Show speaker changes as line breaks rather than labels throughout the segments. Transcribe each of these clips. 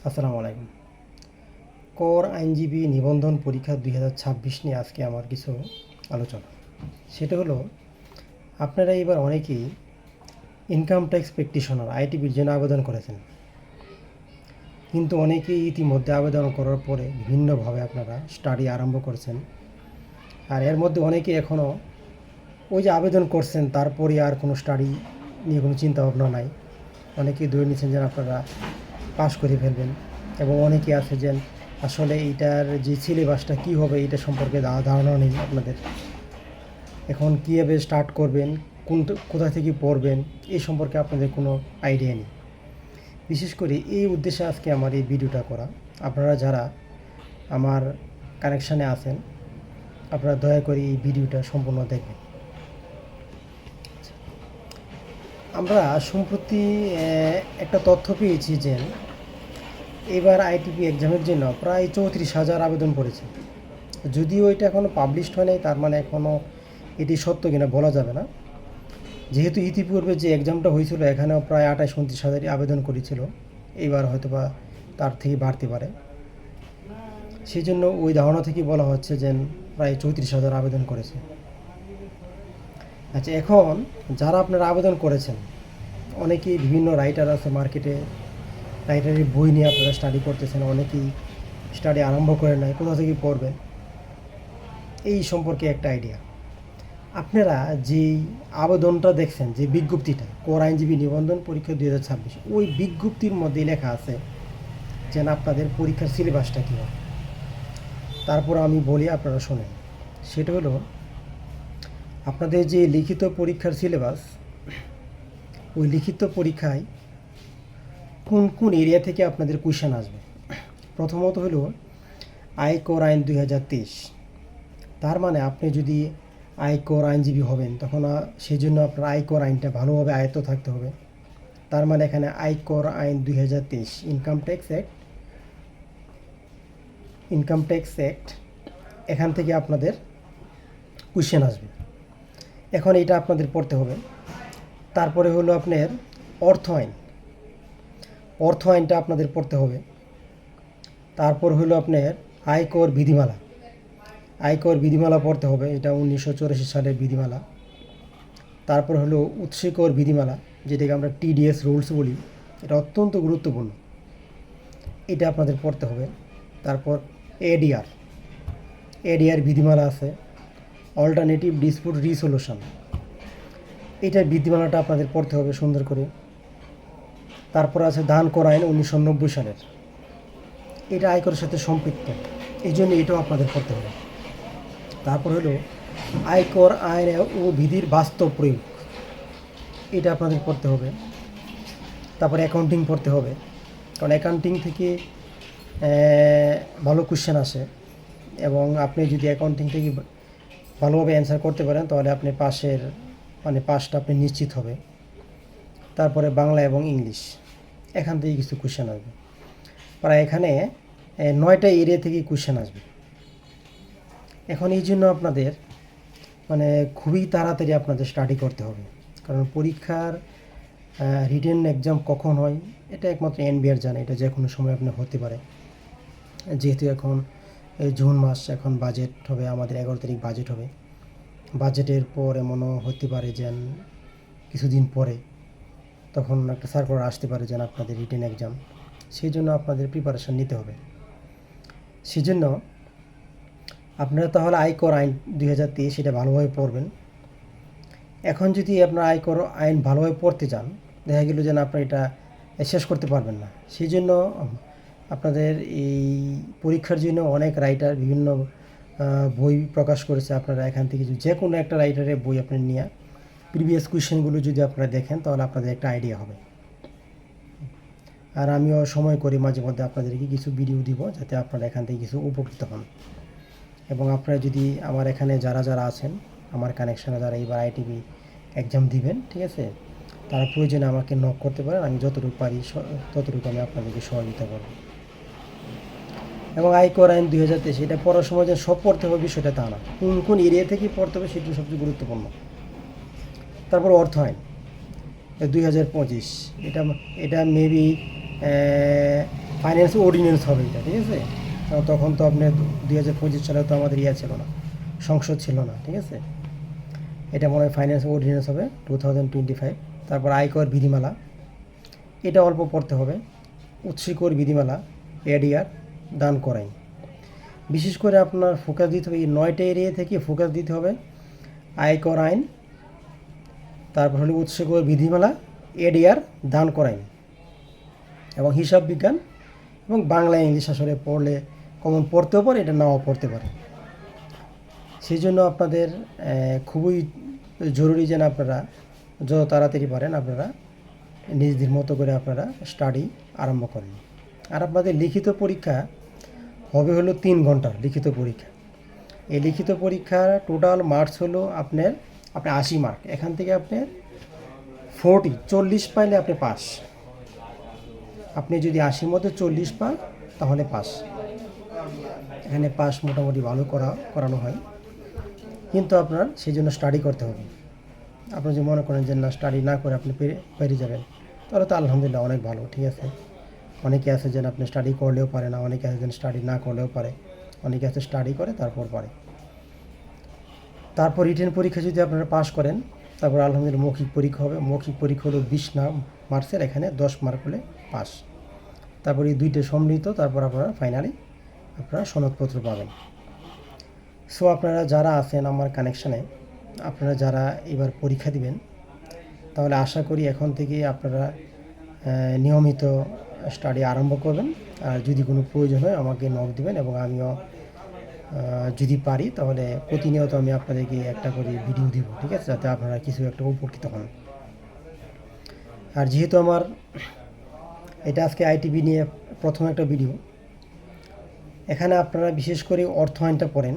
আসসালামু আলাইকুম। কর আইনজীবী নিবন্ধন পরীক্ষা 2026 নিয়ে আজকে আমার কিছু আলোচনা। সেটা হলো, আপনারা এবার অনেকেই ইনকাম ট্যাক্স প্র্যাকটিশনার আইটিপির জন্য আবেদন করেছেন, কিন্তু অনেকেই ইতিমধ্যে আবেদন করার পরে বিভিন্নভাবে আপনারা স্টাডি আরম্ভ করছেন। আর এর মধ্যে অনেকে এখনও ওই যে আবেদন করছেন তারপরে আর কোনো স্টাডি নিয়ে কোনো চিন্তাভাবনা নাই। অনেকেই ধরে নিচ্ছেন যে আপনারা পাশ করে ফেলবেন, এবং অনেকে আছে যে আসলে এইটার যে সিলেবাসটা কী হবে এটা সম্পর্কে ধারণা নেই আপনাদের। এখন কীভাবে স্টার্ট করবেন, কোথা থেকে পড়বেন এই সম্পর্কে আপনাদের কোনো আইডিয়া নেই। বিশেষ করে এই উদ্দেশ্যে আজকে আমার এই ভিডিওটা করা। আপনারা যারা আমার কানেকশানে আছেন, আপনারা দয়া করে এই ভিডিওটা সম্পূর্ণ দেখবেন। আমরা সম্প্রতি একটা তথ্য পেয়েছি যে এবার আইটিপি এক্সামের জন্য প্রায় 34,000 আবেদন পড়েছে। যদিও এটা এখনও পাবলিশড হয় নাই, তার মানে এখনও এটি সত্য কিনা বলা যাবে না। যেহেতু ইতিপূর্বে যে এক্সামটা হয়েছিল এখানেও প্রায় 28-29,000 আবেদন করেছিল, এইবার হয়তো বা তার থেকে বাড়তে পারে। সেই জন্য ওই ধারণা থেকে বলা হচ্ছে যে প্রায় 34,000 আবেদন করেছে। আচ্ছা, এখন যারা আপনারা আবেদন করেছেন, অনেকেই বিভিন্ন রাইটার আছে মার্কেটে, রাইটারের বই নিয়ে আপনারা স্টাডি করতেছেন, অনেকেই স্টাডি আরম্ভ করে নাই, কোথা থেকে পড়বেন এই সম্পর্কে একটা আইডিয়া। আপনারা যেই আবেদনটা দেখছেন, যে বিজ্ঞপ্তিটা কর আইনজীবী নিবন্ধন পরীক্ষা 2026, ওই বিজ্ঞপ্তির মধ্যে লেখা আছে যে আপনাদের পরীক্ষার সিলেবাসটা কী হবে। তারপর আমি বলি, আপনারা শোনেন। সেটা হলো, আপনাদের যে লিখিত পরীক্ষার সিলেবাস, ওই লিখিত পরীক্ষায় কোন কোন এরিয়া থেকে আপনাদের কোয়েশ্চেন আসবে। প্রথমত হলো আয়কর আইন 2023। তার মানে আপনি যদি আয়কর আইনজীবী হবেন তখন সেই জন্য আপনার আয়কর আইনটা ভালোভাবে আয়ত্ত থাকতে হবে। তার মানে এখানে আয়কর আইন 2023, ইনকাম ট্যাক্স অ্যাক্ট, এখান থেকে আপনাদের কোয়েশ্চেন আসবে। এখন এটা আপনাদের পড়তে হবে। তারপরে হলো আপনার অর্থ আইনটা আপনাদের পড়তে হবে। তারপর হলো আপনার আয়কর বিধিমালা পড়তে হবে, এটা 1984 সালের বিধিমালা। তারপর হলো উৎসেকর বিধিমালা, যেটাকে আমরা টিডিএস রুলস বলি, এটা অত্যন্ত গুরুত্বপূর্ণ, এটা আপনাদের পড়তে হবে। তারপর এডিআর বিধিমালা আছে, অল্টারনেটিভ ডিসপিউট রিসলিউশন, এটার বিধিমালাটা আপনাদের পড়তে হবে সুন্দর করে। তারপর আছে দান কর আইন 1990 সালের, এটা আয়করের সাথে সম্পৃক্ত, এই জন্য এটাও আপনাদের পড়তে হবে। তারপর হলো আয়কর আইন ও বিধির বাস্তব প্রয়োগ, এটা আপনাদের পড়তে হবে। তারপরে অ্যাকাউন্টিং পড়তে হবে, কারণ অ্যাকাউন্টিং থেকে ভালো কোশ্চেন আসে, এবং আপনি যদি অ্যাকাউন্টিং থেকে ভালোভাবে অ্যান্সার করতে পারেন তাহলে আপনি পাসটা আপনি নিশ্চিত হবে। তারপরে বাংলা এবং ইংলিশ, এখান থেকে কিছু কোশ্চেন আসবে। প্রায় এখানে 9টা এরিয়া থেকে কোশ্চেন আসবে। এখন এই জন্য আপনাদের খুবই তাড়াতাড়ি আপনাদের স্টাডি করতে হবে, কারণ পরীক্ষার রিটেন এক্সাম কখন হয় এটা একমাত্র এনবিআর জানে, এটা যে কোনো সময় আপনার হতে পারে। যেহেতু এখন জুন মাস, এখন বাজেট হবে, আমাদের 11 তারিখ বাজেট হবে। বাজেটের পর এমনও হতে পারে যে কিছুদিন পরে তখন একটা সার্কুলার আসতে পারে যেন আপনাদের রিটেন এক্সাম, সেই জন্য আপনাদের প্রিপারেশান নিতে হবে। সেই জন্য আপনারা তাহলে আয়কর আইন 2023 এটা ভালোভাবে পড়বেন। এখন যদি আপনার আয়কর আইন ভালোভাবে পড়তে চান, দেখা গেল যেন আপনার এটা শেষ করতে পারবেন না। সেই জন্য আপনাদের এই পরীক্ষার জন্য অনেক রাইটার বিভিন্ন বই প্রকাশ করেছে। আপনারা এখান থেকে যে কোনো একটা রাইটারের বই আপনি নিয়ে প্রিভিয়াস কোয়েশ্চেনগুলো যদি আপনারা দেখেন তাহলে আপনাদের একটা আইডিয়া হবে। আর আমিও সময় করি মাঝে মধ্যে আপনাদেরকে কিছু ভিডিও দিব, যাতে আপনারা এখান থেকে কিছু উপকৃত হন। এবং আপনারা যদি আমার এখানে যারা আছেন, আমার কানেকশানে যারা এইবার আইটিপি এক্সাম দিবেন, ঠিক আছে, তারা প্রয়োজনে আমাকে নক করতে পারেন, আমি যতটুকু পারি ততটুকু আমি আপনাদেরকে সহযোগিতা করব। এবং আয়কর আইন 2023 এটা পড়ার সময় যে সব পড়তে হবে বিষয়টা তা না, কোন এরিয়া থেকে পড়তে হবে সেটি সবচেয়ে গুরুত্বপূর্ণ। তারপর অর্থ আইন 2025, এটা মেবি ফাইন্যান্স অর্ডিন্যান্স হবে এটা, ঠিক আছে? কারণ তখন তো আপনার 2025 সালে তো আমাদের ছিল না, সংসদ ছিল না, ঠিক আছে? এটা মনে হয় ফাইন্যান্স অর্ডিন্যান্স হবে 2025। তারপর আয়কর বিধিমালা, এটা অল্প পড়তে হবে। উৎসীকর বিধিমালা, এডিআর, দান করাই। বিশেষ করে আপনার ফোকাস দিতে হবে এই 9টা এরিয়া থেকে ফোকাস দিতে হবে। আয়কর আইন, তারপর হলো উৎসীকর বিধিমালা, এডিআর, দান করাই এবং হিসাব বিজ্ঞান এবং বাংলা ইংলিশ আসলে পড়লে কমন পড়তেও পারে, এটা নাও পড়তে পারে। সেই জন্য আপনাদের খুবই জরুরি যেন আপনারা যত তাড়াতাড়ি পারেন আপনারা নিজেদের মতো করে আপনারা স্টাডি আরম্ভ করেন। আর আপনাদের লিখিত পরীক্ষা হবে হলো 3 ঘন্টার লিখিত পরীক্ষা। এই লিখিত পরীক্ষার টোটাল মার্কস হলো আপনার 80 মার্ক। এখান থেকে আপনার 40 পাইলে আপনি পাস। আপনি যদি 80 মধ্যে 40 পান তাহলে পাস। এখানে পাস মোটামুটি ভালো করানো হয়, কিন্তু আপনার সেই জন্য স্টাডি করতে হবে। আপনি যদি মনে করেন যে না স্টাডি না করে আপনি পেরে যাবেন, তাহলে তো আলহামদুলিল্লাহ অনেক ভালো, ঠিক আছে? অনেকে আছে যেন আপনি স্টাডি করলেও পারে না, অনেকে আছে যেন স্টাডি না করলেও পারে, অনেকে আছে স্টাডি করে তারপর পারে। তারপর রিটেন পরীক্ষা যদি আপনারা পাস করেন, তারপর আলহামদুলিল্লাহ মৌখিক পরীক্ষা হবে। মৌখিক পরীক্ষা হলো 20 মার্কসের, এখানে 10 মার্ক হলে পাস। তারপর এই 2টে সম্মিলিত, তারপর আপনারা ফাইনালি আপনারা সনদপত্র পাবেন। সো আপনারা যারা আছেন আমার কানেকশানে, আপনারা যারা এবার পরীক্ষা দিবেন, তাহলে আশা করি এখন থেকে আপনারা নিয়মিত স্টাডি আরম্ভ করবেন। আর যদি কোনো প্রয়োজন হয় আমাকে নক দিবেন, এবং আমিও যদি পারি তাহলে প্রতিনিয়ত আমি আপনাদেরকে একটা করে ভিডিও দিব, ঠিক আছে? যাতে আপনারা কিছু একটা উপকৃত হন। আর যেহেতু আমার এটা আজকে আইটিভি নিয়ে প্রথম একটা ভিডিও, এখানে আপনারা বিশেষ করে অর্থ আইনটা পড়েন,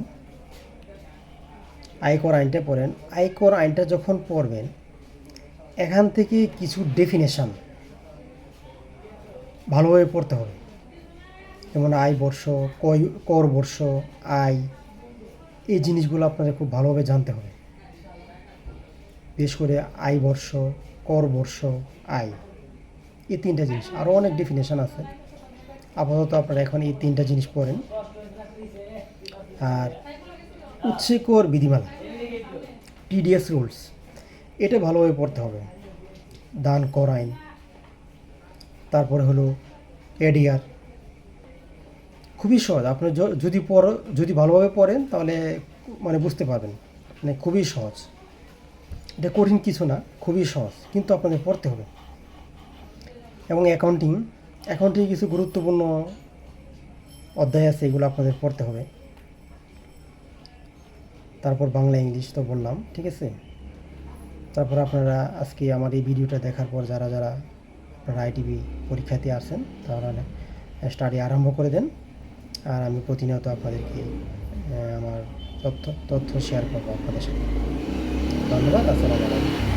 আয়কর আইনটা পড়েন। আয়কর আইনটা যখন পড়বেন, এখান থেকে কিছু ডেফিনেশান ভালোভাবে পড়তে হবে। যেমন আয় বর্ষ, কর বর্ষ, আয়, এই জিনিসগুলো আপনাদের খুব ভালোভাবে জানতে হবে। বিশেষ করে আয় বর্ষ, কর বর্ষ, আয়, এই 3টা জিনিস। আরও অনেক ডেফিনেশান আছে, আপাতত আপনারা এখন এই 3টা জিনিস পড়েন। আর উৎসীকর বিধিমালা, টিডিএস রুলস, এটা ভালোভাবে পড়তে হবে। দান কর আইন, তারপরে হলো এডিআর, খুবই সহজ। আপনি যদি ভালোভাবে পড়েন তাহলে মানে বুঝতে পারবেন, মানে খুবই সহজ। এটা কঠিন কিছু না, খুবই সহজ, কিন্তু আপনাদের পড়তে হবে। এবং অ্যাকাউন্টিং কিছু গুরুত্বপূর্ণ অধ্যায় আছে, এগুলো আপনাদের পড়তে হবে। তারপর বাংলা ইংলিশ তো বললাম, ঠিক আছে? তারপর আপনারা আজকে আমার এই ভিডিওটা দেখার পর যারা যারা আপনারা আইটিভি পরীক্ষাতে আসেন, তারা স্টাডি আরম্ভ করে দেন। আর আমি প্রতিনিয়ত আপনাদেরকে আমার তথ্য শেয়ার করবো আপনাদের সাথে। ধন্যবাদ। আসসালামু আলাইকুম।